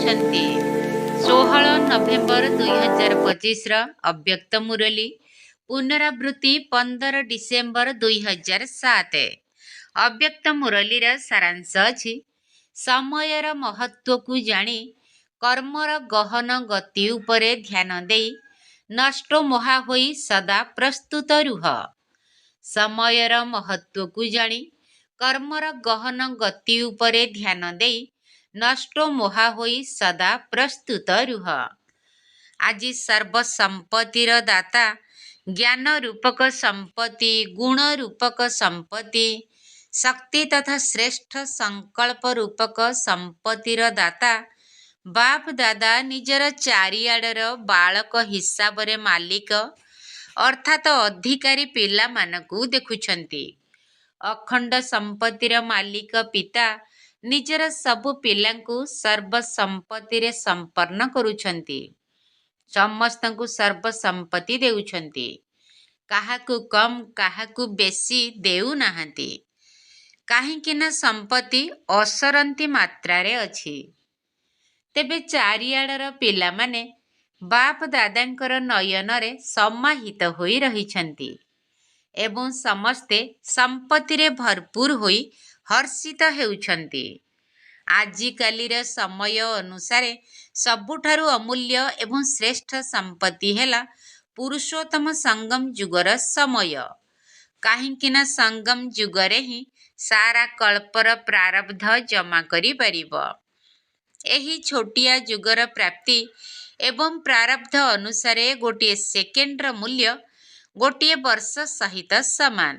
ଶୁଣୁଛନ୍ତି 16 ନଭେମ୍ବର 2025 ଅବ୍ୟକ୍ତ ମୁରଲୀ ପୁନରାବୃତ୍ତି 15 ଡିସେମ୍ବର 2007। ଅବ୍ୟକ୍ତ ମୁରଲୀର ସାରାଂଶ ଅଛି, ସମୟର ମହତ୍ତ୍ୱକୁ ଜାଣି କର୍ମର ଗହନ ଗତି ଉପରେ ଧ୍ୟାନ ଦେଇ ନଷ୍ଟ ମୋହା ହୋଇ ସଦା ପ୍ରସ୍ତୁତ ରୁହ। ସମୟର ମହତ୍ତ୍ୱକୁ ଜାଣି କର୍ମର ଗହନ ଗତି ଉପରେ ଧ୍ୟାନ ଦେଇ ନଷ୍ଟ ମୋହା ହୋଇ ସଦା ପ୍ରସ୍ତୁତ ରୁହ। ଆଜି ସର୍ବସମ୍ପତ୍ତିର ଦାତା, ଜ୍ଞାନ ରୂପକ ସମ୍ପତ୍ତି, ଗୁଣ ରୂପକ ସମ୍ପତ୍ତି, ଶକ୍ତି ତଥା ଶ୍ରେଷ୍ଠ ସଂକଳ୍ପ ରୂପକ ସମ୍ପତ୍ତିର ଦାତା ବାପ ଦାଦା ନିଜର ଚାରିଆଡ଼ର ବାଳକ ହିସାବରେ ମାଲିକ ଅର୍ଥାତ୍ ଅଧିକାରୀ ପିଲାମାନଙ୍କୁ ଦେଖୁଛନ୍ତି। ଅଖଣ୍ଡ ସମ୍ପତ୍ତିର ମାଲିକ ପିତା ନିଜର ସବୁ ପିଲାଙ୍କୁ ସର୍ବସମ୍ପତ୍ତିରେ ସମ୍ପନ୍ନ କରୁଛନ୍ତି। ସମସ୍ତଙ୍କୁ ସର୍ବସମ୍ପତ୍ତି ଦେଉଛନ୍ତି। କାହାକୁ କମ୍ କାହାକୁ ବେଶୀ ଦେଉନାହାନ୍ତି। କାହିଁକି ନା ସମ୍ପତ୍ତି ଅସରନ୍ତି ମାତ୍ରାରେ ଅଛି। ତେବେ ଚାରିଆଡ଼ର ପିଲାମାନେ ବାପ ଦାଦାଙ୍କର ନୟନରେ ସମାହିତ ହୋଇ ରହିଛନ୍ତି ଏବଂ ସମସ୍ତେ ସମ୍ପତ୍ତିରେ ଭରପୁର ହୋଇ ହର୍ଷିତ ହେଉଛନ୍ତି। ଆଜିକାଲିର ସମୟ ଅନୁସାରେ ସବୁଠାରୁ ଅମୂଲ୍ୟ ଏବଂ ଶ୍ରେଷ୍ଠ ସମ୍ପତ୍ତି ହେଲା ପୁରୁଷୋତ୍ତମ ସଙ୍ଗମ ଯୁଗର ସମୟ। କାହିଁକି ନା ସଙ୍ଗମ ଯୁଗରେ ହିଁ ସାରା କଳ୍ପର ପ୍ରାରବ୍ଧ ଜମା କରିପାରିବ। ଏହି ଛୋଟିଆ ଯୁଗର ପ୍ରାପ୍ତି ଏବଂ ପ୍ରାରବ୍ଧ ଅନୁସାରେ ଗୋଟିଏ ସେକେଣ୍ଡର ମୂଲ୍ୟ ଗୋଟିଏ ବର୍ଷ ସହିତ ସମାନ।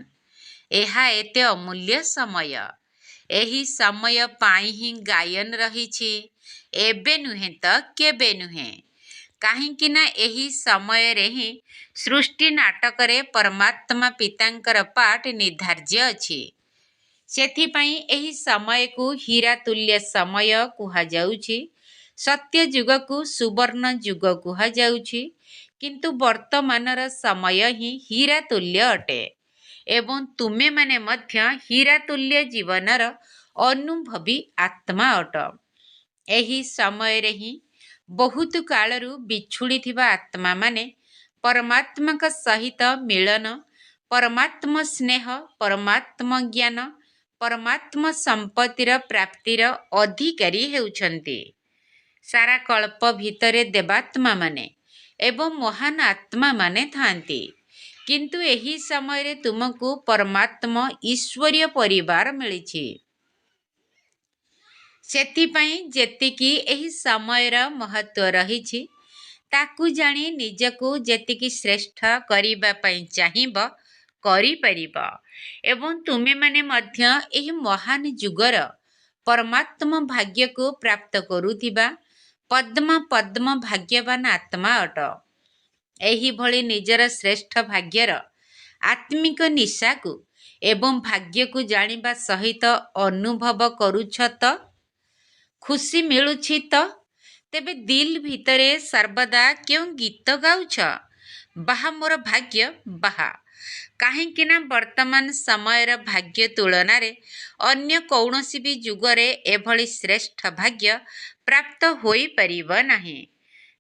ଏହା ଏତେ ଅମୂଲ୍ୟ ସମୟ। ଏହି ସମୟ ପାଇଁ ହିଁ ଗାୟନ ରହିଛି, ଏବେ ନୁହେଁ ତ କେବେ ନୁହେଁ। କାହିଁକି ନା ଏହି ସମୟରେ ହିଁ ସୃଷ୍ଟି ନାଟକରେ ପରମାତ୍ମା ପିତାଙ୍କର ପାଠ ନିର୍ଦ୍ଧାର୍ଯ୍ୟ ଅଛି। ସେଥିପାଇଁ ଏହି ସମୟକୁ ହୀରା ତୁଲ୍ୟ ସମୟ କୁହାଯାଉଛି। ସତ୍ୟ ଯୁଗକୁ ସୁବର୍ଣ୍ଣ ଯୁଗ କୁହାଯାଉଛି। କିନ୍ତୁ ବର୍ତ୍ତମାନର ସମୟ ହିଁ ହୀରା ତୁଲ୍ୟ ଅଟେ ଏବଂ ତୁମେମାନେ ମଧ୍ୟ ହୀରା ତୁଲ୍ୟ ଜୀବନର ଅନୁଭବୀ ଆତ୍ମା ଅଟ। ଏହି ସମୟରେ ହିଁ ବହୁତ କାଳରୁ ବିଛୁଡ଼ିଥିବା ଆତ୍ମାମାନେ ପରମାତ୍ମାଙ୍କ ସହିତ ମିଳନ, ପରମାତ୍ମା ସ୍ନେହ, ପରମାତ୍ମା ଜ୍ଞାନ, ପରମାତ୍ମା ସମ୍ପତ୍ତିର ପ୍ରାପ୍ତିର ଅଧିକାରୀ ହେଉଛନ୍ତି। ସାରା କଳ୍ପ ଭିତରେ ଦେବାତ୍ମାମାନେ ଏବଂ ମହାନ ଆତ୍ମାମାନେ ଥାଆନ୍ତି। କିନ୍ତୁ ଏହି ସମୟରେ ତୁମକୁ ପରମାତ୍ମା ଈଶ୍ୱରୀୟ ପରିବାର ମିଳିଛି। ସେଥିପାଇଁ ଯେତିକି ଏହି ସମୟର ମହତ୍ତ୍ୱ ରହିଛି, ତାକୁ ଜାଣି ନିଜକୁ ଯେତିକି ଶ୍ରେଷ୍ଠ କରିବା ପାଇଁ ଚାହିଁବ କରିପାରିବ ଏବଂ ତୁମେମାନେ ମଧ୍ୟ ଏହି ମହାନ ଯୁଗର ପରମାତ୍ମା ଭାଗ୍ୟକୁ ପ୍ରାପ୍ତ କରୁଥିବା ପଦ୍ମ ପଦ୍ମ ଭାଗ୍ୟବାନ ଆତ୍ମା ଅଟ। ଏହିଭଳି ନିଜର ଶ୍ରେଷ୍ଠ ଭାଗ୍ୟର ଆତ୍ମିକ ନିଶାକୁ ଏବଂ ଭାଗ୍ୟକୁ ଜାଣିବା ସହିତ ଅନୁଭବ କରୁଛ ତ? ଖୁସି ମିଳୁଛି ତ? ତେବେ ଦିଲ୍ ଭିତରେ ସର୍ବଦା କେଉଁ ଗୀତ ଗାଉଛ? ବାହା ମୋର ଭାଗ୍ୟ ବାହା। କାହିଁକି ନା ବର୍ତ୍ତମାନ ସମୟର ଭାଗ୍ୟ ତୁଳନାରେ ଅନ୍ୟ କୌଣସି ବି ଯୁଗରେ ଏଭଳି ଶ୍ରେଷ୍ଠ ଭାଗ୍ୟ ପ୍ରାପ୍ତ ହୋଇପାରିବ ନାହିଁ।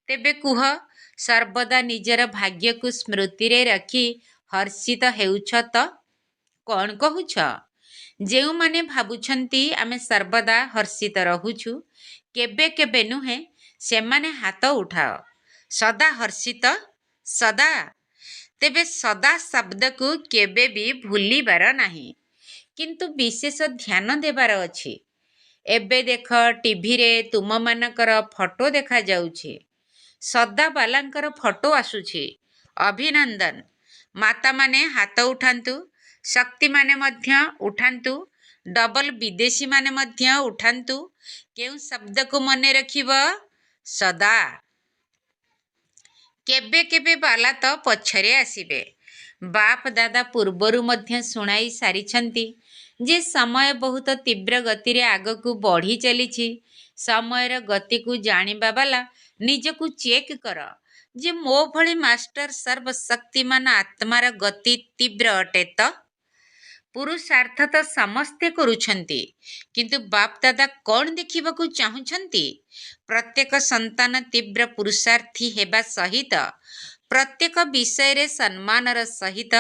ତେବେ କୁହ, ସର୍ବଦା ନିଜର ଭାଗ୍ୟକୁ ସ୍ମୃତିରେ ରଖି ହର୍ଷିତ ହେଉଛ ତ? କ'ଣ କହୁଛ? ଯେଉଁମାନେ ଭାବୁଛନ୍ତି ଆମେ ସର୍ବଦା ହର୍ଷିତ ରହୁଛୁ, କେବେ କେବେ ନୁହେଁ, ସେମାନେ ହାତ ଉଠାଅ। ସଦା ହର୍ଷିତ? ସଦା? ତେବେ ସଦା ଶବ୍ଦକୁ କେବେ ବି ଭୁଲିବାର ନାହିଁ, କିନ୍ତୁ ବିଶେଷ ଧ୍ୟାନ ଦେବାର ଅଛି। ଏବେ ଦେଖ, ଟିଭିରେ ତୁମମାନଙ୍କର ଫଟୋ ଦେଖାଯାଉଛି। ସଦାବାଲାଙ୍କର ଫଟୋ ଆସୁଛି। ଅଭିନନ୍ଦନ। ମାତାମାନେ ହାତ ଉଠାନ୍ତୁ, ଶକ୍ତିମାନେ ମଧ୍ୟ ଉଠାନ୍ତୁ, ଡବଲ ବିଦେଶୀମାନେ ମଧ୍ୟ ଉଠାନ୍ତୁ। କେଉଁ ଶବ୍ଦକୁ ମନେ ରଖିବ? ସଦା। କେବେ କେବେ ବାଲା ତ ପଛରେ ଆସିବେ। ବାପ ଦାଦା ପୂର୍ବରୁ ମଧ୍ୟ ଶୁଣାଇ ସାରିଛନ୍ତି ଯେ ସମୟ ବହୁତ ତୀବ୍ର ଗତିରେ ଆଗକୁ ବଢ଼ି ଚାଲିଛି। ସମୟର ଗତିକୁ ଜାଣିବା ବାଲା ନିଜକୁ ଚେକ୍ କର ଯେ ମୋ ଭଳି ମାଷ୍ଟର ସର୍ବଶକ୍ତିମାନ ଆତ୍ମାର ଗତି ତୀବ୍ର ଅଟେ ତ? ପୁରୁଷାର୍ଥ ତ ସମସ୍ତେ କରୁଛନ୍ତି, କିନ୍ତୁ ବାପ ଦାଦା କ'ଣ ଦେଖିବାକୁ ଚାହୁଁଛନ୍ତି? ପ୍ରତ୍ୟେକ ସନ୍ତାନ ତୀବ୍ର ପୁରୁଷାର୍ଥୀ ହେବା ସହିତ ପ୍ରତ୍ୟେକ ବିଷୟରେ ସମ୍ମାନର ସହିତ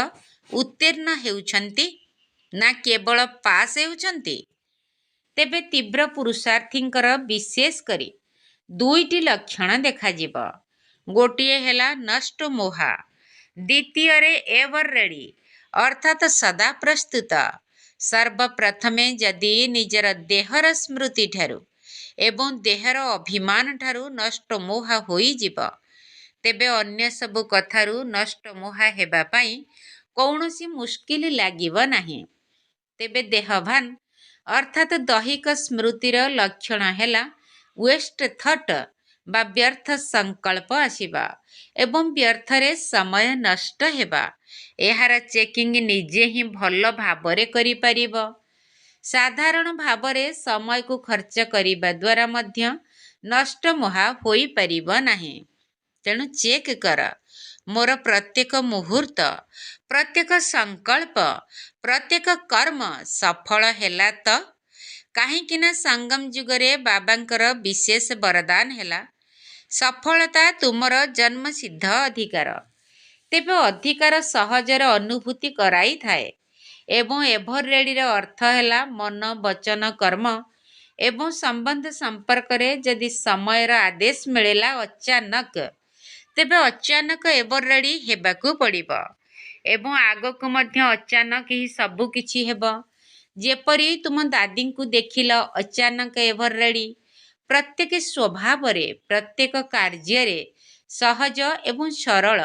ଉତ୍ତୀର୍ଣ୍ଣ ହେଉଛନ୍ତି ନା କେବଳ ପାସ୍ ହେଉଛନ୍ତି? ତେବେ ତୀବ୍ର ପୁରୁଷାର୍ଥୀଙ୍କର ବିଶେଷ କରି ଦୁଇଟି ଲକ୍ଷଣ ଦେଖାଯିବ। ଗୋଟିଏ ହେଲା ନଷ୍ଟ ମୋହା, ଦ୍ୱିତୀୟରେ ଏଭର ରେଡି ଅର୍ଥାତ୍ ସଦା ପ୍ରସ୍ତୁତ। ସର୍ବପ୍ରଥମେ ଯଦି ନିଜର ଦେହର ସ୍ମୃତିଠାରୁ ଏବଂ ଦେହର ଅଭିମାନ ଠାରୁ ନଷ୍ଟ ମୋହା ହୋଇଯିବ, ତେବେ ଅନ୍ୟ ସବୁ କଥାରୁ ନଷ୍ଟ ମୋହା ହେବା ପାଇଁ କୌଣସି ମୁସ୍କିଲ ଲାଗିବ ନାହିଁ। ତେବେ ଦେହଭାନ ଅର୍ଥାତ୍ ଦୈହିକ ସ୍ମୃତିର ଲକ୍ଷଣ ହେଲା ୱେଷ୍ଟ ଥଟ୍ ବା ବ୍ୟର୍ଥ ସଂକଳ୍ପ ଆସିବା ଏବଂ ବ୍ୟର୍ଥରେ ସମୟ ନଷ୍ଟ ହେବା। ଏହାର ଚେକିଂ ନିଜେ ହିଁ ଭଲ ଭାବରେ କରିପାରିବ। ସାଧାରଣ ଭାବରେ ସମୟକୁ ଖର୍ଚ୍ଚ କରିବା ଦ୍ୱାରା ମଧ୍ୟ ନଷ୍ଟ ମୋହା ହୋଇପାରିବ ନାହିଁ। ତେଣୁ ଚେକ୍ କର, ମୋର ପ୍ରତ୍ୟେକ ମୁହୂର୍ତ୍ତ, ପ୍ରତ୍ୟେକ ସଂକଳ୍ପ, ପ୍ରତ୍ୟେକ କର୍ମ ସଫଳ ହେଲା ତ? କାହିଁକି ନା ସଙ୍ଗମ ଯୁଗରେ ବାବାଙ୍କର ବିଶେଷ ବରଦାନ ହେଲା, ସଫଳତା ତୁମର ଜନ୍ମସିଦ୍ଧ ଅଧିକାର। ତେବେ ଅଧିକାର ସହଜରେ ଅନୁଭୂତି କରାଇଥାଏ ଏବଂ ଏଭର ରେଡିର ଅର୍ଥ ହେଲା ମନ, ବଚନ, କର୍ମ ଏବଂ ସମ୍ବନ୍ଧ ସମ୍ପର୍କରେ ଯଦି ସମୟର ଆଦେଶ ମିଳିଲା ଅଚାନକ, ତେବେ ଅଚାନକ ଏଭର ରେଡି ହେବାକୁ ପଡ଼ିବ ଏବଂ ଆଗକୁ ମଧ୍ୟ ଅଚାନକ ହିଁ ସବୁ କିଛି ହେବ। ଯେପରି ତୁମ ଦାଦୀଙ୍କୁ ଦେଖିଲ ଅଚାନକ ଏଭର ରେଡି। ପ୍ରତ୍ୟେକ ସ୍ୱଭାବରେ, ପ୍ରତ୍ୟେକ କାର୍ଯ୍ୟରେ ସହଜ ଏବଂ ସରଳ,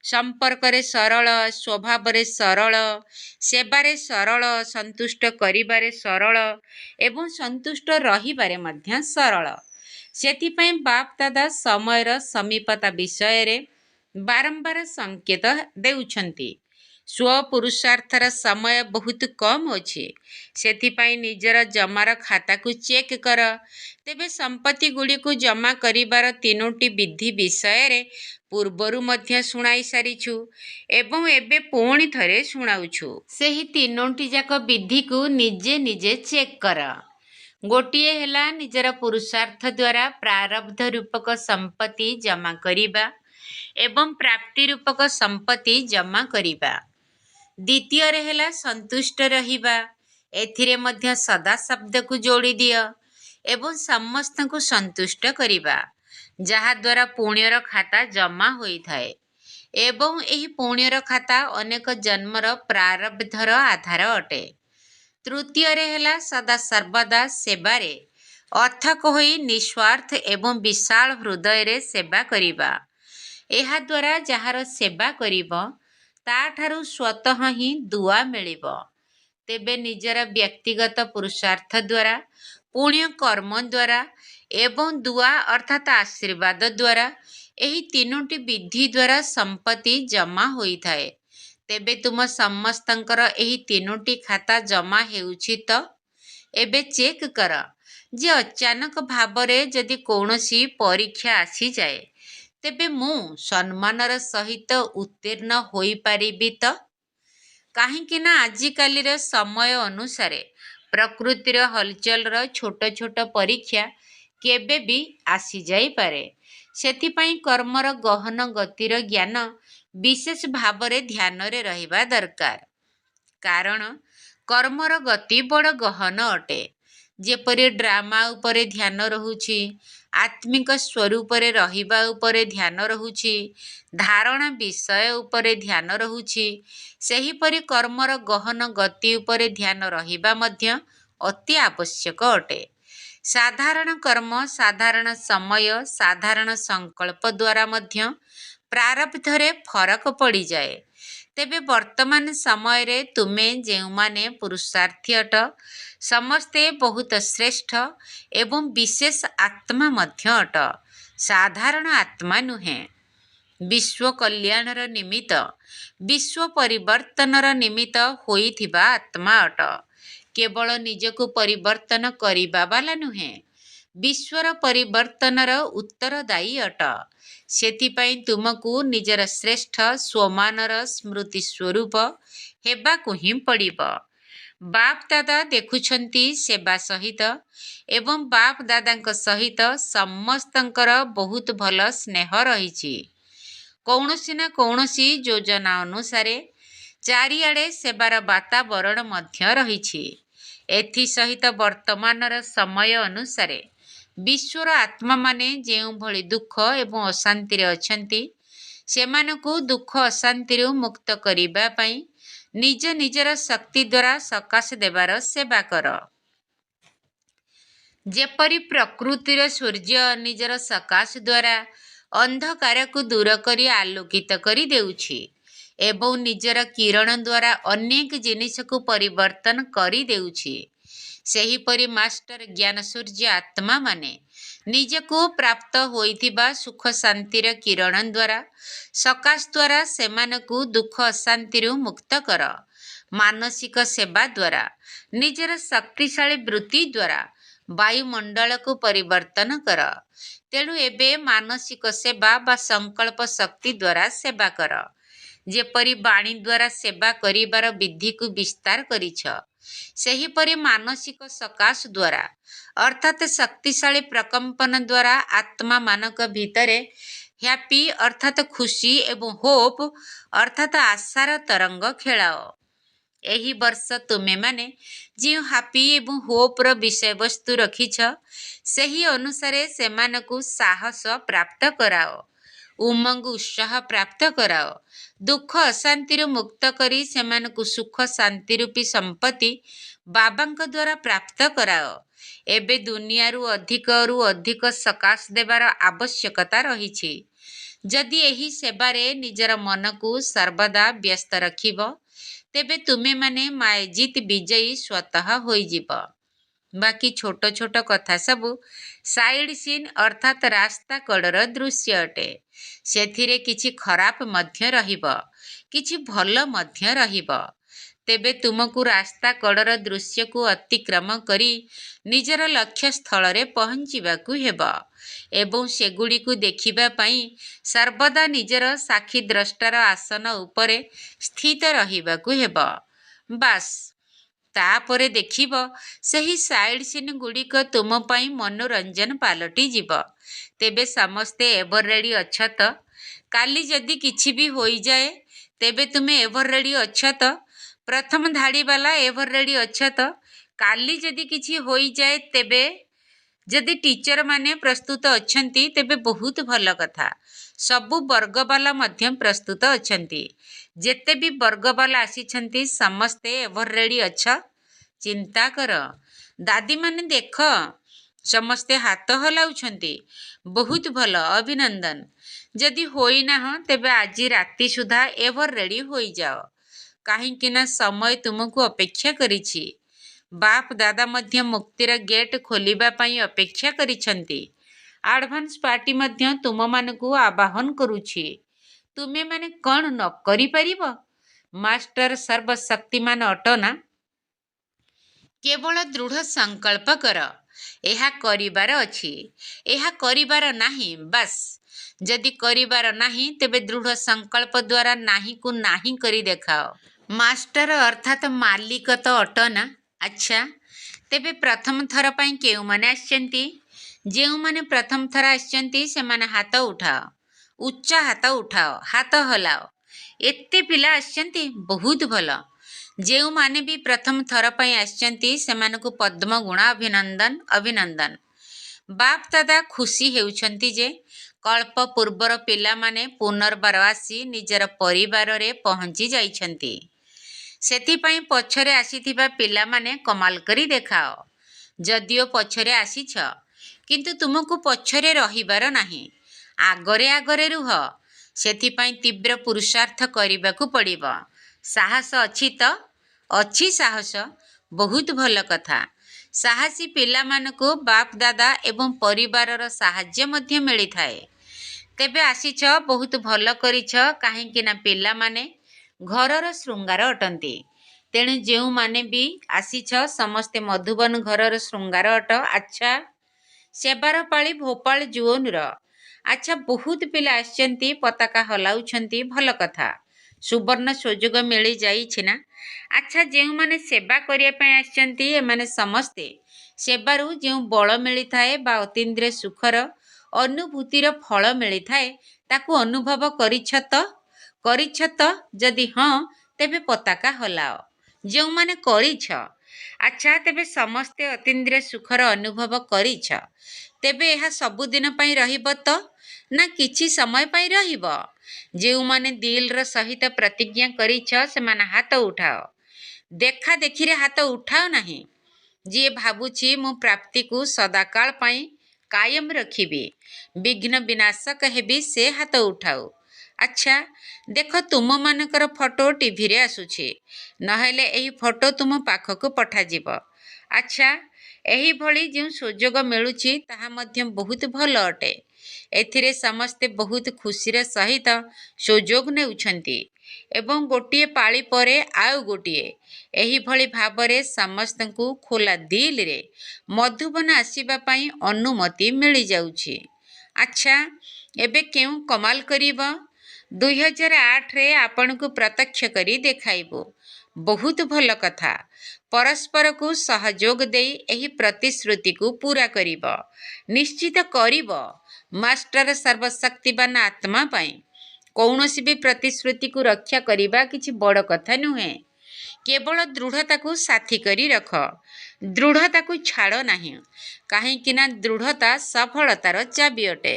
ସମ୍ପର୍କରେ ସରଳ, ସ୍ୱଭାବରେ ସରଳ, ସେବାରେ ସରଳ, ସନ୍ତୁଷ୍ଟ କରିବାରେ ସରଳ ଏବଂ ସନ୍ତୁଷ୍ଟ ରହିବାରେ ମଧ୍ୟ ସରଳ। ସେଥିପାଇଁ ବାପ ଦାଦା ସମୟର ସମୀପତା ବିଷୟରେ ବାରମ୍ବାର ସଂକେତ ଦେଉଛନ୍ତି। ସ୍ୱପୁରୁଷାର୍ଥର ସମୟ ବହୁତ କମ୍ ଅଛି, ସେଥିପାଇଁ ନିଜର ଜମାର ଖାତାକୁ ଚେକ୍ କର। ତେବେ ସମ୍ପତ୍ତି ଗୁଡ଼ିକୁ ଜମା କରିବାର 3ଟି ବିଧି ବିଷୟରେ ପୂର୍ବରୁ ମଧ୍ୟ ଶୁଣାଇ ସାରିଛୁ ଏବଂ ଏବେ ପୁଣି ଥରେ ଶୁଣାଉଛୁ। ସେହି 3ଟି ଯାକ ବିଧିକୁ ନିଜେ ନିଜେ ଚେକ୍ କର। ଗୋଟିଏ ହେଲା ନିଜର ପୁରୁଷାର୍ଥ ଦ୍ୱାରା ପ୍ରାରବ୍ଧ ରୂପକ ସମ୍ପତ୍ତି ଜମା କରିବା ଏବଂ ପ୍ରାପ୍ତି ରୂପକ ସମ୍ପତ୍ତି ଜମା କରିବା। ଦ୍ୱିତୀୟରେ ହେଲା ସନ୍ତୁଷ୍ଟ ରହିବା। ଏଥିରେ ମଧ୍ୟ ସଦା ଶବ୍ଦକୁ ଯୋଡ଼ି ଦିଅ ଏବଂ ସମସ୍ତଙ୍କୁ ସନ୍ତୁଷ୍ଟ କରିବା, ଯାହାଦ୍ୱାରା ପୁଣ୍ୟର ଖାତା ଜମା ହୋଇଥାଏ ଏବଂ ଏହି ପୁଣ୍ୟର ଖାତା ଅନେକ ଜନ୍ମର ପ୍ରାରବ୍ଧର ଆଧାର ଅଟେ। ତୃତୀୟରେ ହେଲା ସଦା ସର୍ବଦା ସେବାରେ ଅଥକ ହୋଇ ନିଃସ୍ୱାର୍ଥ ଏବଂ ବିଶାଳ ହୃଦୟରେ ସେବା କରିବା। ଏହାଦ୍ୱାରା ଯାହାର ସେବା କରିବ, ତାଠାରୁ ସ୍ୱତଃ ହିଁ ଦୁଆ ମିଳିବ। ତେବେ ନିଜର ବ୍ୟକ୍ତିଗତ ପୁରୁଷାର୍ଥ ଦ୍ୱାରା, ପୁଣ୍ୟ କର୍ମ ଦ୍ୱାରା ଏବଂ ଦୁଆ ଅର୍ଥାତ୍ ଆଶୀର୍ବାଦ ଦ୍ୱାରା ଏହି 3ଟି ବିଧି ଦ୍ୱାରା ସମ୍ପତ୍ତି ଜମା ହୋଇଥାଏ। ତେବେ ତୁମ ସମସ୍ତଙ୍କର ଏହି 3ଟି ଖାତା ଜମା ହେଉଛି ତ? ଏବେ ଚେକ୍ କର ଯେ ଅଚାନକ ଭାବରେ ଯଦି କୌଣସି ପରୀକ୍ଷା ଆସିଯାଏ, ତେବେ ମୁଁ ସମ୍ମାନର ସହିତ ଉତ୍ତୀର୍ଣ୍ଣ ହୋଇପାରିବି ତ? କାହିଁକି ନା ଆଜିକାଲିର ସମୟ ଅନୁସାରେ ପ୍ରକୃତିର ହଲଚଲର ଛୋଟ ଛୋଟ ପରୀକ୍ଷା କେବେ ବି ଆସିଯାଇପାରେ। ସେଥିପାଇଁ କର୍ମର ଗହନ ଗତିର ଜ୍ଞାନ ବିଶେଷ ଭାବରେ ଧ୍ୟାନରେ ରହିବା ଦରକାର। କାରଣ କର୍ମର ଗତି ବଡ଼ ଗହନ ଅଟେ। ଯେପରି ଡ୍ରାମା ଉପରେ ଧ୍ୟାନ ରହୁଛି, ଆତ୍ମିକ ସ୍ୱରୂପରେ ରହିବା ଉପରେ ଧ୍ୟାନ ରହୁଛି, ଧାରଣା ବିଷୟ ଉପରେ ଧ୍ୟାନ ରହୁଛି, ସେହିପରି କର୍ମର ଗହନ ଗତି ଉପରେ ଧ୍ୟାନ ରହିବା ମଧ୍ୟ ଅତି ଆବଶ୍ୟକ ଅଟେ। ସାଧାରଣ କର୍ମ, ସାଧାରଣ ସମୟ, ସାଧାରଣ ସଂକଳ୍ପ ଦ୍ୱାରା ମଧ୍ୟ ପ୍ରାରବ୍ଧରେ ଫରକ ପଡ଼ିଯାଏ। ତେବେ ବର୍ତ୍ତମାନ ସମୟରେ ତୁମେ ଯେଉଁମାନେ ପୁରୁଷାର୍ଥୀ ଅଟ, ସମସ୍ତେ ବହୁତ ଶ୍ରେଷ୍ଠ ଏବଂ ବିଶେଷ ଆତ୍ମା ମଧ୍ୟ ଅଟ। ସାଧାରଣ ଆତ୍ମା ନୁହେଁ। ବିଶ୍ୱ କଲ୍ୟାଣର ନିମିତ୍ତ, ବିଶ୍ୱ ପରିବର୍ତ୍ତନର ନିମିତ୍ତ ହୋଇଥିବା ଆତ୍ମା ଅଟ। କେବଳ ନିଜକୁ ପରିବର୍ତ୍ତନ କରିବା ବାଲା ନୁହେଁ, ବିଶ୍ୱର ପରିବର୍ତ୍ତନର ଉତ୍ତରଦାୟୀ ଅଟ। ସେଥିପାଇଁ ତୁମକୁ ନିଜର ଶ୍ରେଷ୍ଠ ସ୍ୱମାନର ସ୍ମୃତି ସ୍ୱରୂପ ହେବାକୁ ହିଁ ପଡ଼ିବ। ବାପ ଦାଦା ଦେଖୁଛନ୍ତି ସେବା ସହିତ ଏବଂ ବାପ ଦାଦାଙ୍କ ସହିତ ସମସ୍ତଙ୍କର ବହୁତ ଭଲ ସ୍ନେହ ରହିଛି। କୌଣସି ନା କୌଣସି ଯୋଜନା ଅନୁସାରେ ଚାରିଆଡ଼େ ସେବାର ବାତାବରଣ ମଧ୍ୟ ରହିଛି। ଏଥିସହିତ ବର୍ତ୍ତମାନର ସମୟ ଅନୁସାରେ ବିଶ୍ୱର ଆତ୍ମାମାନେ ଯେଉଁଭଳି ଦୁଃଖ ଏବଂ ଅଶାନ୍ତିରେ ଅଛନ୍ତି, ସେମାନଙ୍କୁ ଦୁଃଖ ଅଶାନ୍ତିରୁ ମୁକ୍ତ କରିବା ପାଇଁ ନିଜ ନିଜର ଶକ୍ତି ଦ୍ୱାରା ସକାଶ ଦେବାର ସେବା କର। ଯେପରି ପ୍ରକୃତିର ସୂର୍ଯ୍ୟ ନିଜର ସକାଶ ଦ୍ୱାରା ଅନ୍ଧକାରକୁ ଦୂର କରି ଆଲୋକିତ କରି ଦେଉଛି ଏବଂ ନିଜର କିରଣ ଦ୍ୱାରା ଅନେକ ଜିନିଷକୁ ପରିବର୍ତ୍ତନ କରି ଦେଉଛି, ସେହିପରି ମାଷ୍ଟର ଜ୍ଞାନ ସୂର୍ଯ୍ୟ ଆତ୍ମାମାନେ ନିଜକୁ ପ୍ରାପ୍ତ ହୋଇଥିବା ସୁଖ ଶାନ୍ତିର କିରଣ ଦ୍ୱାରା ସକାଶ ଦ୍ୱାରା ସେମାନଙ୍କୁ ଦୁଃଖ ଅଶାନ୍ତିରୁ ମୁକ୍ତ କର। ମାନସିକ ସେବା ଦ୍ୱାରା ନିଜର ଶକ୍ତିଶାଳୀ ବୃତ୍ତି ଦ୍ୱାରା ବାୟୁମଣ୍ଡଳକୁ ପରିବର୍ତ୍ତନ କର। ତେଣୁ ଏବେ ମାନସିକ ସେବା ବା ସଂକଳ୍ପ ଶକ୍ତି ଦ୍ୱାରା ସେବା କର। ଯେପରି ବାଣୀ ଦ୍ୱାରା ସେବା କରିବାର ବିଧିକୁ ବିସ୍ତାର କରିଛ, ସେହିପରି ମାନସିକ ସକାଶ ଦ୍ୱାରା ଅର୍ଥାତ୍ ଶକ୍ତିଶାଳୀ ପ୍ରକମ୍ପନ ଦ୍ୱାରା ଆତ୍ମାମାନଙ୍କ ଭିତରେ ହ୍ୟାପି ଅର୍ଥାତ୍ ଖୁସି ଏବଂ ହୋପ୍ ଅର୍ଥାତ୍ ଆଶାର ତରଙ୍ଗ ଖେଳାଅ। ଏହି ବର୍ଷ ତୁମେମାନେ ଯେଉଁ ହାପି ଏବଂ ହୋପ୍ର ବିଷୟବସ୍ତୁ ରଖିଛ, ସେହି ଅନୁସାରେ ସେମାନଙ୍କୁ ସାହସ ପ୍ରାପ୍ତ କରାଅ, ଉମଙ୍ଗ ଉତ୍ସାହ ପ୍ରାପ୍ତ କରାଅ। ଦୁଃଖ ଅଶାନ୍ତିରୁ ମୁକ୍ତ କରି ସେମାନଙ୍କୁ ସୁଖ ଶାନ୍ତି ରୂପୀ ସମ୍ପତ୍ତି ବାବାଙ୍କ ଦ୍ୱାରା ପ୍ରାପ୍ତ କରାଅ। ଏବେ ଦୁନିଆରୁ ଅଧିକରୁ ଅଧିକ ସକାଶ ଦେବାର ଆବଶ୍ୟକତା ରହିଛି। ଯଦି ଏହି ସେବାରେ ନିଜର ମନକୁ ସର୍ବଦା ବ୍ୟସ୍ତ ରଖିବ, ତେବେ ତୁମେମାନେ ମାୟଜିତ୍ ବିଜୟୀ ସ୍ୱତଃ ହୋଇଯିବ। ବାକି ଛୋଟ ଛୋଟ କଥା ସବୁ ସାଇଡ୍ ସିନ୍ ଅର୍ଥାତ୍ ରାସ୍ତା କଡ଼ର ଦୃଶ୍ୟ ଅଟେ। ସେଥିରେ କିଛି ଖରାପ ମଧ୍ୟ ରହିବ, କିଛି ଭଲ ମଧ୍ୟ ରହିବ। ତେବେ ତୁମକୁ ରାସ୍ତା କଡ଼ର ଦୃଶ୍ୟକୁ ଅତିକ୍ରମ କରି ନିଜର ଲକ୍ଷ୍ୟସ୍ଥଳରେ ପହଞ୍ଚିବାକୁ ହେବ ଏବଂ ସେଗୁଡ଼ିକୁ ଦେଖିବା ପାଇଁ ସର୍ବଦା ନିଜର ସାକ୍ଷୀ ଦ୍ରଷ୍ଟାର ଆସନ ଉପରେ ସ୍ଥିତ ରହିବାକୁ ହେବ। ବାସ୍, ତାପରେ ଦେଖିବ ସେହି ସାଇଡ୍ ସିନ୍ ଗୁଡ଼ିକ ତୁମ ପାଇଁ ମନୋରଞ୍ଜନ ପାଲଟିଯିବ। ତେବେ ସମସ୍ତେ ଏଭର ରେଡି ଅଛ ତ? କାଲି ଯଦି କିଛି ବି ହୋଇଯାଏ, ତେବେ ତୁମେ ଏଭର ରେଡି ଅଛ ତ? ପ୍ରଥମ ଧାଡ଼ିବାଲା ଏଭର ରେଡି ଅଛ ତ? କାଲି ଯଦି କିଛି ହୋଇଯାଏ, ତେବେ ଯଦି ଟିଚରମାନେ ପ୍ରସ୍ତୁତ ଅଛନ୍ତି, ତେବେ ବହୁତ ଭଲ କଥା। ସବୁ ବର୍ଗବାଲା ମଧ୍ୟ ପ୍ରସ୍ତୁତ ଅଛନ୍ତି। ଯେତେ ବି ବର୍ଗବାଲା ଆସିଛନ୍ତି, ସମସ୍ତେ ଏଭର ରେଡି ଅଛ? ଚିନ୍ତା କର। ଦାଦୀମାନେ ଦେଖ, ସମସ୍ତେ ହାତ ହଲାଉଛନ୍ତି। ବହୁତ ଭଲ, ଅଭିନନ୍ଦନ। ଯଦି ହୋଇନାହଁ, ତେବେ ଆଜି ରାତି ସୁଦ୍ଧା ଏଭର ରେଡି ହୋଇଯାଅ, କାହିଁକି ନା ସମୟ ତୁମକୁ ଅପେକ୍ଷା କରିଛି। ବାପ ଦାଦା ମଧ୍ୟ ମୁକ୍ତିର ଗେଟ୍ ଖୋଲିବା ପାଇଁ ଅପେକ୍ଷା କରିଛନ୍ତି। ଆଡଭାନ୍ସ ପାର୍ଟି ମଧ୍ୟ ତୁମମାନଙ୍କୁ ଆବାହନ କରୁଛି। ତୁମେମାନେ କ'ଣ ନ କରିପାରିବ? ମାଷ୍ଟର ସର୍ବଶକ୍ତିମାନ ଅଟ ନା? କେବଳ ଦୃଢ଼ ସଂକଳ୍ପ କର, ଏହା କରିବାର ଅଛି। ଏହା କରିବାର ନାହିଁ, ବାସ୍। ଯଦି କରିବାର ନାହିଁ, ତେବେ ଦୃଢ଼ ସଂକଳ୍ପ ଦ୍ୱାରା ନାହିଁକୁ ନାହିଁ କରି ଦେଖାଅ। ମାଷ୍ଟର ଅର୍ଥାତ୍ ମାଲିକ ତ ଅଟ ନା? ଆଚ୍ଛା, ତେବେ ପ୍ରଥମ ଥର ପାଇଁ କେଉଁମାନେ ଆସିଛନ୍ତି? ଯେଉଁମାନେ ପ୍ରଥମ ଥର ଆସିଛନ୍ତି, ସେମାନେ ହାତ ଉଠାଅ। ଉଚ୍ଚ ହାତ ଉଠାଅ, ହାତ ହଲାଅ। ଏତେ ପିଲା ଆସିଛନ୍ତି, ବହୁତ ଭଲ। ଯେଉଁମାନେ ବି ପ୍ରଥମ ଥର ପାଇଁ ଆସିଛନ୍ତି, ସେମାନଙ୍କୁ ପଦ୍ମଗୁଣ ଅଭିନନ୍ଦନ, ଅଭିନନ୍ଦନ। ବାପ ଦାଦା ଖୁସି ହେଉଛନ୍ତି ଯେ କଳ୍ପ ପୂର୍ବର ପିଲାମାନେ ପୁନର୍ବାର ଆସି ନିଜର ପରିବାରରେ ପହଞ୍ଚି ଯାଇଛନ୍ତି। ସେଥିପାଇଁ ପଛରେ ଆସିଥିବା ପିଲାମାନେ କମାଲ କରି ଦେଖାଅ। ଯଦିଓ ପଛରେ ଆସିଛ, କିନ୍ତୁ ତୁମକୁ ପଛରେ ରହିବାର ନାହିଁ, ଆଗରେ ଆଗରେ ରୁହ। ସେଥିପାଇଁ ତୀବ୍ର ପୁରୁଷାର୍ଥ କରିବାକୁ ପଡ଼ିବ। ସାହସ ଅଛି ତ? ଅଛି ସାହସ? ବହୁତ ଭଲ କଥା। ସାହସୀ ପିଲାମାନଙ୍କୁ ବାପ ଦାଦା ଏବଂ ପରିବାରର ସାହାଯ୍ୟ ମଧ୍ୟ ମିଳିଥାଏ। ତେବେ ଆସିଛ, ବହୁତ ଭଲ କରିଛ, କାହିଁକି ନା ପିଲାମାନେ ଘରର ଶୃଙ୍ଗାର ଅଟନ୍ତି। ତେଣୁ ଯେଉଁମାନେ ବି ଆସିଛ, ସମସ୍ତେ ମଧୁବନ ଘରର ଶୃଙ୍ଗାର ଅଟ। ଆଚ୍ଛା, ସେବାର ପାଳି ଭୋପାଳ ଜୁଓନର। ଆଚ୍ଛା, ବହୁତ ପିଲା ଆସିଛନ୍ତି, ପତାକା ହଲାଉଛନ୍ତି, ଭଲ କଥା। ସୁବର୍ଣ୍ଣ ସୁଯୋଗ ମିଳିଯାଇଛି ନା? ଆଚ୍ଛା, ଯେଉଁମାନେ ସେବା କରିବା ପାଇଁ ଆସିଛନ୍ତି ଏମାନେ ସମସ୍ତେ ସେବାରୁ ଯେଉଁ ବଳ ମିଳିଥାଏ ବା ଅତୀନ୍ଦ୍ରିୟ ସୁଖର ଅନୁଭୂତିର ଫଳ ମିଳିଥାଏ ତାକୁ ଅନୁଭବ କରିଛ ତ? ଯଦି ହଁ, ତେବେ ପତାକା ହଲାଅ। ଯେଉଁମାନେ କରିଛ, ଆଚ୍ଛା, ତେବେ ସମସ୍ତେ ଅତୀନ୍ଦ୍ରିୟ ସୁଖର ଅନୁଭବ କରିଛ, ତେବେ ଏହା ସବୁଦିନ ପାଇଁ ରହିବ ତ ନା କିଛି ସମୟ ପାଇଁ ରହିବ? ଯେଉଁମାନେ ଦିଲର ସହିତ ପ୍ରତିଜ୍ଞା କରିଛ ସେମାନେ ହାତ ଉଠାଅ। ଦେଖା ଦେଖିରେ ହାତ ଉଠାଅ ନାହିଁ। ଯିଏ ଭାବୁଛି ମୁଁ ପ୍ରାପ୍ତିକୁ ସଦାକାଳ ପାଇଁ କାୟମ ରଖିବି, ବିଘ୍ନ ବିନାଶକ ହେବି, ସେ ହାତ ଉଠାଉ। ଆଚ୍ଛା, ଦେଖ ତୁମମାନଙ୍କର ଫଟୋ ଟିଭିରେ ଆସୁଛି, ନହେଲେ ଏହି ଫଟୋ ତୁମ ପାଖକୁ ପଠାଯିବ। ଆଚ୍ଛା, ଏହିଭଳି ଯେଉଁ ସୁଯୋଗ ମିଳୁଛି ତାହା ମଧ୍ୟ ବହୁତ ଭଲ ଅଟେ। ଏଥିରେ ସମସ୍ତେ ବହୁତ ଖୁସିର ସହିତ ସୁଯୋଗ ନେଉଛନ୍ତି ଏବଂ ଗୋଟିଏ ପାଳି ପରେ ଆଉ ଗୋଟିଏ ଏହିଭଳି ଭାବରେ ସମସ୍ତଙ୍କୁ ଖୋଲା ଦିଲରେ ମଧୁବନ ଆସିବା ପାଇଁ ଅନୁମତି ମିଳିଯାଉଛି। ଆଚ୍ଛା, ଏବେ କେଉଁ କମାଲ କରିବ? 2008ରେ ଆପଣଙ୍କୁ ପ୍ରତ୍ୟକ୍ଷ କରି ଦେଖାଇବୁ। ବହୁତ ଭଲ କଥା। ପରସ୍ପରକୁ ସହଯୋଗ ଦେଇ ଏହି ପ୍ରତିଶ୍ରୁତିକୁ ପୂରା କରିବ। ନିଶ୍ଚିତ କରିବ। ମାଷ୍ଟର ସର୍ବଶକ୍ତିବାନ ଆତ୍ମା ପାଇଁ କୌଣସି ବି ପ୍ରତିଶ୍ରୁତିକୁ ରକ୍ଷା କରିବା କିଛି ବଡ଼ କଥା ନୁହେଁ। କେବଳ ଦୃଢ଼ତାକୁ ସାଥୀ କରି ରଖ। ଦୃଢ଼ତାକୁ ଛାଡ଼ ନାହିଁ, କାହିଁକି ନା ଦୃଢ଼ତା ସଫଳତାର ଚାବି ଅଟେ।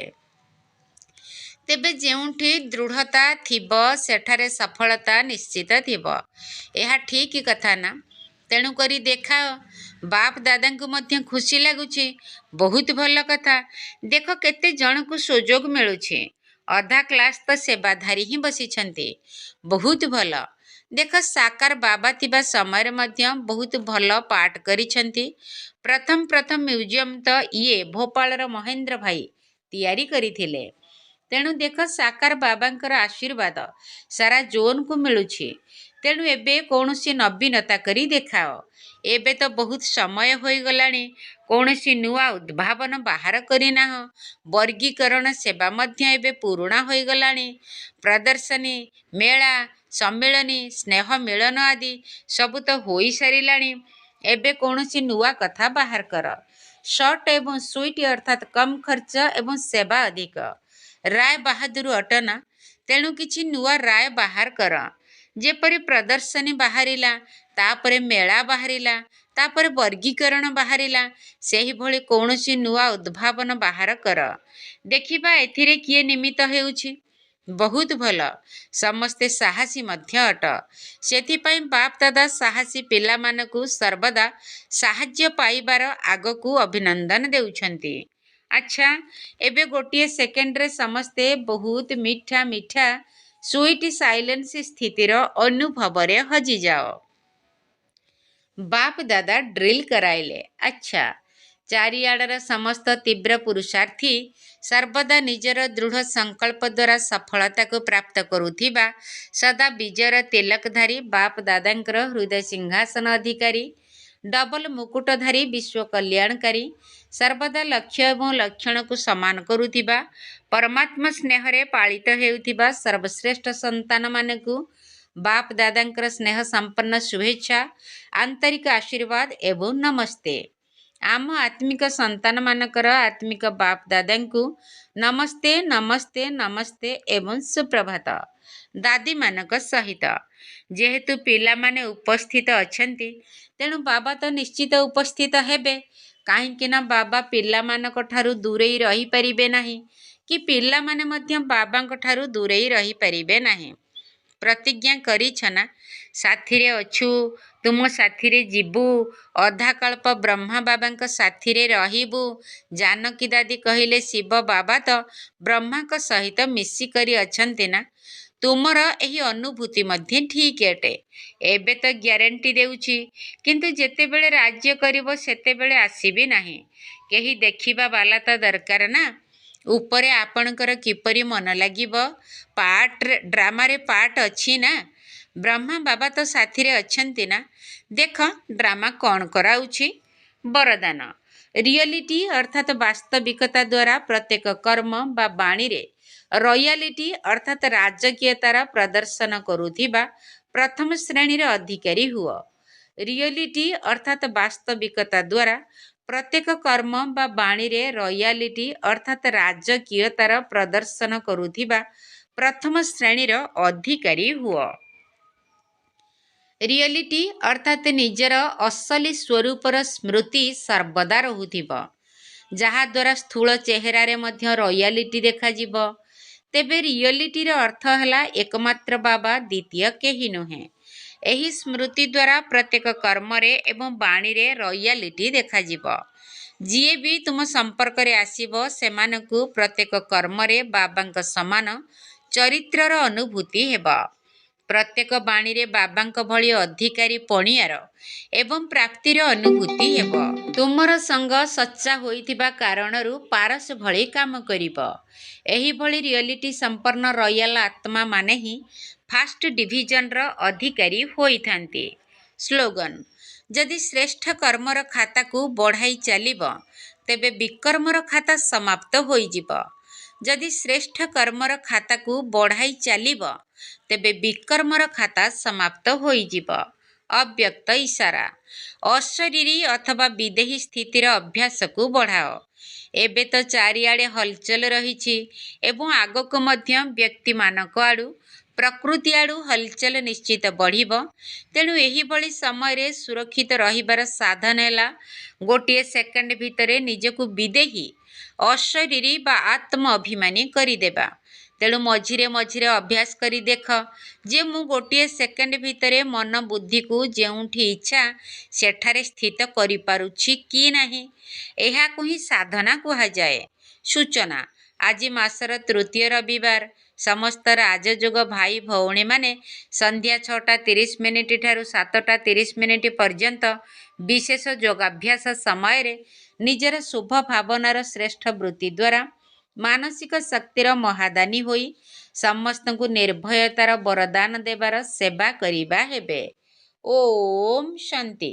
ତେବେ ଯେଉଁଠି ଦୃଢ଼ତା ଥିବ ସେଠାରେ ସଫଳତା ନିଶ୍ଚିତ ଥିବ। ଏହା ଠିକ୍ କଥା ନା? ତେଣୁକରି ଦେଖାଅ। ବାପ ଦାଦାଙ୍କୁ ମଧ୍ୟ ଖୁସି ଲାଗୁଛି। ବହୁତ ଭଲ କଥା। ଦେଖ କେତେ ଜଣଙ୍କୁ ସୁଯୋଗ ମିଳୁଛି। ଅଧା କ୍ଲାସ୍ ତ ସେବାଧାରୀ ହିଁ ବସିଛନ୍ତି। ବହୁତ ଭଲ। ଦେଖ ସାକାର ବାବା ଥିବା ସମୟରେ ମଧ୍ୟ ବହୁତ ଭଲ ପାଠ କରିଛନ୍ତି। ପ୍ରଥମ ମ୍ୟୁଜିୟମ୍ ତ ଇଏ ଭୋପାଳର ମହେନ୍ଦ୍ର ଭାଇ ତିଆରି କରିଥିଲେ। ତେଣୁ ଦେଖ ସାକାର ବାବାଙ୍କର ଆଶୀର୍ବାଦ ସାରା ଜୋନ୍କୁ ମିଳୁଛି। ତେଣୁ ଏବେ କୌଣସି ନବୀନତା କରି ଦେଖାଅ। ଏବେ ତ ବହୁତ ସମୟ ହୋଇଗଲାଣି, କୌଣସି ନୂଆ ଉଦ୍ଭାବନ ବାହାର କରିନାହଁ। ବର୍ଗୀକରଣ ସେବା ମଧ୍ୟ ଏବେ ପୁରୁଣା ହୋଇଗଲାଣି। ପ୍ରଦର୍ଶନୀ, ମେଳା, ସମ୍ମିଳନୀ, ସ୍ନେହ ମିଳନ ଆଦି ସବୁ ତ ହୋଇସାରିଲାଣି। ଏବେ କୌଣସି ନୂଆ କଥା ବାହାର କର। ସର୍ଟ ଏବଂ ସୁଇଟ୍ ଅର୍ଥାତ୍ କମ୍ ଖର୍ଚ୍ଚ ଏବଂ ସେବା ଅଧିକ। ରାୟ ବାହାଦୁର ଅଟନା, ତେଣୁ କିଛି ନୂଆ ରାୟ ବାହାର କର। ଯେପରି ପ୍ରଦର୍ଶନୀ ବାହାରିଲା, ତାପରେ ମେଳା ବାହାରିଲା, ତାପରେ ବର୍ଗୀକରଣ ବାହାରିଲା, ସେହିଭଳି କୌଣସି ନୂଆ ଉଦ୍ଭାବନ ବାହାର କର। ଦେଖିବା ଏଥିରେ କିଏ ନିମିତ୍ତ ହେଉଛି। ବହୁତ ଭଲ। ସମସ୍ତେ ସାହସୀ ମଧ୍ୟ ଅଟ। ସେଥିପାଇଁ ବାପ ଦାଦା ସାହସୀ ପିଲାମାନଙ୍କୁ ସର୍ବଦା ସାହାଯ୍ୟ ପାଇବାର ଆଗକୁ ଅଭିନନ୍ଦନ ଦେଉଛନ୍ତି। ଆଚ୍ଛା, ଏବେ ଗୋଟିଏ ସେକେଣ୍ଡରେ ସମସ୍ତେ ବହୁତ ମିଠା ସୁଇଟ୍ ସାଇଲେନ୍ସ ସ୍ଥିତିର ଅନୁଭବରେ ହଜିଯାଅ। ବାପ ଦାଦା ଡ୍ରିଲ୍ କରାଇଲେ। ଆଚ୍ଛା, ଚାରିଆଡ଼ର ସମସ୍ତ ତୀବ୍ର ପୁରୁଷାର୍ଥୀ ସର୍ବଦା ନିଜର ଦୃଢ଼ ସଂକଳ୍ପ ଦ୍ୱାରା ସଫଳତାକୁ ପ୍ରାପ୍ତ କରୁଥିବା ସଦା ବିଜୟର ତିଲକଧାରୀ ବାପ ଦାଦାଙ୍କର ହୃଦୟ ସିଂହାସନ ଅଧିକାରୀ, ଡବଲ ମୁକୁଟଧାରୀ ବିଶ୍ୱ କଲ୍ୟାଣକାରୀ, ସର୍ବଦା ଲକ୍ଷ୍ୟ ଏବଂ ଲକ୍ଷଣକୁ ସମାନ କରୁଥିବା, ପରମାତ୍ମା ସ୍ନେହରେ ପାଳିତ ହେଉଥିବା ସର୍ବଶ୍ରେଷ୍ଠ ସନ୍ତାନମାନଙ୍କୁ ବାପ ଦାଦାଙ୍କର ସ୍ନେହ ସମ୍ପନ୍ନ ଶୁଭେଚ୍ଛା, ଆନ୍ତରିକ ଆଶୀର୍ବାଦ ଏବଂ ନମସ୍ତେ। ଆମ ଆତ୍ମିକ ସନ୍ତାନମାନଙ୍କର ଆତ୍ମିକ ବାପ ଦାଦାଙ୍କୁ ନମସ୍ତେ ନମସ୍ତେ ନମସ୍ତେ ଏବଂ ସୁପ୍ରଭାତ। ଦାଦୀମାନଙ୍କ ସହିତ ଯେହେତୁ ପିଲାମାନେ ଉପସ୍ଥିତ ଅଛନ୍ତି, ତେଣୁ ବାବା ତ ନିଶ୍ଚିତ ଉପସ୍ଥିତ ହେବେ। କାହିଁକି ନା ବାବା ପିଲାମାନଙ୍କ ଠାରୁ ଦୂରେଇ ରହିପାରିବେ ନାହିଁ, କି ପିଲାମାନେ ମଧ୍ୟ ବାବାଙ୍କ ଠାରୁ ଦୂରେଇ ରହିପାରିବେ ନାହିଁ। ପ୍ରତିଜ୍ଞା କରିଛ ନା? ସାଥିରେ ଅଛୁ, ତୁମ ସାଥିରେ ଯିବୁ, ଅଧାକଳ୍ପ ବ୍ରହ୍ମା ବାବାଙ୍କ ସାଥିରେ ରହିବୁ। ଜାନକୀ ଦାଦି କହିଲେ ଶିବ ବାବା ତ ବ୍ରହ୍ମାଙ୍କ ସହିତ ମିଶିକରି ଅଛନ୍ତି ନା? ତୁମର ଏହି ଅନୁଭୂତି ମଧ୍ୟ ଠିକ୍ ଅଟେ। ଏବେ ତ ଗ୍ୟାରେଣ୍ଟି ଦେଉଛି, କିନ୍ତୁ ଯେତେବେଳେ ରାଜ୍ୟ କରିବ ସେତେବେଳେ ଆସିବି ନାହିଁ। କେହି ଦେଖିବା ବାଲା ତ ଦରକାର ନା? ଉପରେ ଆପଣଙ୍କର କିପରି ମନ ଲାଗିବ? ଡ୍ରାମାରେ ପାର୍ଟ ଅଛି ନା? ବ୍ରହ୍ମା ବାବା ତ ସାଥିରେ ଅଛନ୍ତି ନା? ଦେଖ ଡ୍ରାମା କ'ଣ କରାଉଛି। ବରଦାନ, ରିଅଲିଟି ଅର୍ଥାତ୍ ବାସ୍ତବିକତା ଦ୍ୱାରା ପ୍ରତ୍ୟେକ କର୍ମ ବା ବାଣୀରେ ରୟାଲିଟି ଅର୍ଥାତ୍ ରାଜକୀୟତାର ପ୍ରଦର୍ଶନ କରୁଥିବା ପ୍ରଥମ ଶ୍ରେଣୀର ଅଧିକାରୀ ହୁଅ। ରିୟଲିଟି ଅର୍ଥାତ୍ ବାସ୍ତବିକତା ଦ୍ୱାରା ପ୍ରତ୍ୟେକ କର୍ମ ବା ବାଣୀରେ ରୟାଲିଟି ଅର୍ଥାତ୍ ରାଜକୀୟତାର ପ୍ରଦର୍ଶନ କରୁଥିବା ପ୍ରଥମ ଶ୍ରେଣୀର ଅଧିକାରୀ ହୁଅ। ରିୟଲିଟି ଅର୍ଥାତ୍ ନିଜର ଅସଲି ସ୍ୱରୂପର ସ୍ମୃତି ସର୍ବଦା ରହୁଥିବ, ଯାହାଦ୍ୱାରା ସ୍ଥୂଳ ଚେହେରାରେ ମଧ୍ୟ ରୟାଲିଟି ଦେଖାଯିବ। ତେବେ ରିୟଲିଟିର ଅର୍ଥ ହେଲା ଏକମାତ୍ର ବାବା, ଦ୍ୱିତୀୟ କେହି ନୁହେଁ। ଏହି ସ୍ମୃତି ଦ୍ୱାରା ପ୍ରତ୍ୟେକ କର୍ମରେ ଏବଂ ବାଣୀରେ ରୟାଲିଟି ଦେଖାଯିବ। ଯିଏ ବି ତୁମ ସମ୍ପର୍କରେ ଆସିବ ସେମାନଙ୍କୁ ପ୍ରତ୍ୟେକ କର୍ମରେ ବାବାଙ୍କ ସମାନ ଚରିତ୍ରର ଅନୁଭୂତି ହେବ। ପ୍ରତ୍ୟେକ ବାଣୀରେ ବାବାଙ୍କ ଭଳି ଅଧିକାରୀ ପଣିଆର ଏବଂ ପ୍ରାପ୍ତିର ଅନୁଭୂତି ହେବ। ତୁମର ସଙ୍ଗ ସଚ୍ଚା ହୋଇଥିବା କାରଣରୁ ପାରସ ଭଳି କାମ କରିବ। ଏହିଭଳି ରିୟଲିଟି ସମ୍ପନ୍ନ ରୟାଲ ଆତ୍ମାମାନେ ହିଁ ଫାଷ୍ଟ ଡିଭିଜନର ଅଧିକାରୀ ହୋଇଥାନ୍ତି। ସ୍ଲୋଗାନ: ଯଦି ଶ୍ରେଷ୍ଠ କର୍ମର ଖାତାକୁ ବଢ଼ାଇ ଚାଲିବ ତେବେ ବିକର୍ମର ଖାତା ସମାପ୍ତ ହୋଇଯିବ। ଯଦି ଶ୍ରେଷ୍ଠ କର୍ମର ଖାତାକୁ ବଢ଼ାଇ ଚାଲିବ ତେବେ ବିକର୍ମର ଖାତା ସମାପ୍ତ ହୋଇଯିବ। ଅବ୍ୟକ୍ତ ଇସାରା: ଅଶରୀରୀ ଅଥବା ବିଦେହୀ ସ୍ଥିତିର ଅଭ୍ୟାସକୁ ବଢ଼ାଅ। ଏବେ ତ ଚାରିଆଡ଼େ ହଲଚଲ ରହିଛି ଏବଂ ଆଗକୁ ମଧ୍ୟ ବ୍ୟକ୍ତିମାନଙ୍କ ଆଡ଼ୁ, ପ୍ରକୃତି ଆଡ଼ୁ ହଲଚଲ ନିଶ୍ଚିତ ବଢ଼ିବ। ତେଣୁ ଏହିଭଳି ସମୟରେ ସୁରକ୍ଷିତ ରହିବାର ସାଧନ ହେଲା ଗୋଟିଏ ସେକେଣ୍ଡ ଭିତରେ ନିଜକୁ ବିଦେହୀ, ଅଶରୀରୀ ବା ଆତ୍ମ ଅଭିମାନୀ କରିଦେବା। ତେଣୁ ମଝିରେ ମଝିରେ ଅଭ୍ୟାସ କରି ଦେଖ ଯେ ମୁଁ ଗୋଟିଏ ସେକେଣ୍ଡ ଭିତରେ ମନ ବୁଦ୍ଧିକୁ ଯେଉଁଠି ଇଚ୍ଛା ସେଠାରେ ସ୍ଥିତ କରିପାରୁଛି କି ନାହିଁ। ଏହାକୁ ହିଁ ସାଧନା କୁହାଯାଏ। ସୂଚନା: ଆଜି ମାସର ତୃତୀୟ ରବିବାର। ସମସ୍ତ ରାଜଯୋଗ ଭାଇ ଭଉଣୀମାନେ ସନ୍ଧ୍ୟା 6:30 ଠାରୁ 7:30 ପର୍ଯ୍ୟନ୍ତ ବିଶେଷ ଯୋଗାଭ୍ୟାସ ସମୟରେ ନିଜର ଶୁଭ ଭାବନାର ଶ୍ରେଷ୍ଠ ବୃତ୍ତି ଦ୍ୱାରା ମାନସିକ ଶକ୍ତିର ମହାଦାନୀ ହୋଇ ସମସ୍ତଙ୍କୁ ନିର୍ଭୟତାର ବରଦାନ ଦେବାର ସେବା କରିବା ହେବେ। ଓମ୍ ଶାନ୍ତି।